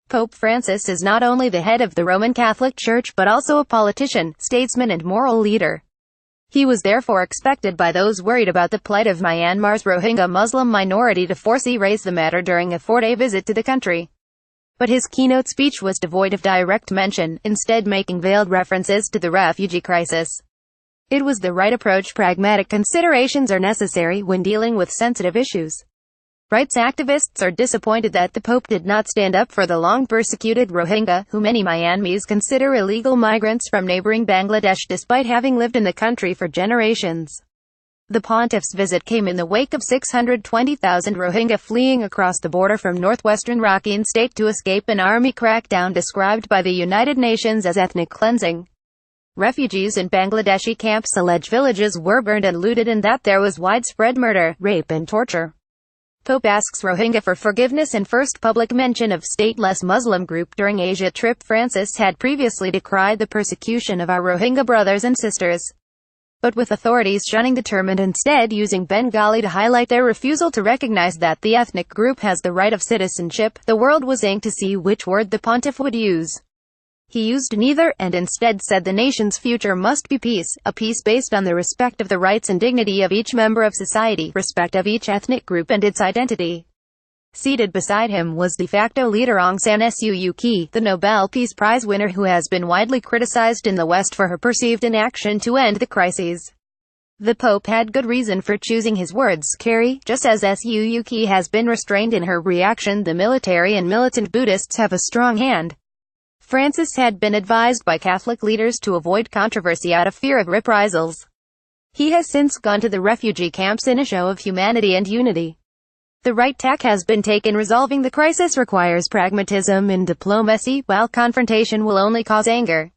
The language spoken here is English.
Pope Francis is not only the head of the Roman Catholic Church but also a politician, statesman and moral leader. He was therefore expected by those worried about the plight of Myanmar's Rohingya Muslim minority to forcefully raise the matter during a four-day visit to the country. But his keynote speech was devoid of direct mention, instead making veiled references to the refugee crisis. It was the right approach. Pragmatic considerations are necessary when dealing with sensitive issues. Rights activists are disappointed that the Pope did not stand up for the long-persecuted Rohingya, who many Myanmars consider illegal migrants from neighboring Bangladesh despite having lived in the country for generations. The pontiff's visit came in the wake of 620,000 Rohingya fleeing across the border from northwestern Rakhine state to escape an army crackdown described by the United Nations as ethnic cleansing. Refugees in Bangladeshi camps allege villages were burned and looted and that there was widespread murder, rape and torture. Pope asks Rohingya for forgiveness in first public mention of stateless Muslim group during Asia trip. Francis had previously decried the persecution of our Rohingya brothers and sisters, but with authorities shunning determined instead using Bengali to highlight their refusal to recognize that the ethnic group has the right of citizenship. The world was anxious to see which word the pontiff would use. He used neither, and instead said the nation's future must be peace, a peace based on the respect of the rights and dignity of each member of society, respect of each ethnic group and its identity. Seated beside him was de facto leader Aung San Suu Kyi, the Nobel Peace Prize winner who has been widely criticized in the West for her perceived inaction to end the crises. The Pope had good reason for choosing his words carry, just as Suu Kyi has been restrained in her reaction. The military and militant Buddhists have a strong hand. Francis had been advised by Catholic leaders to avoid controversy out of fear of reprisals. He has since gone to the refugee camps in a show of humanity and unity. The right tack has been taken. Resolving the crisis requires pragmatism in diplomacy, while confrontation will only cause anger.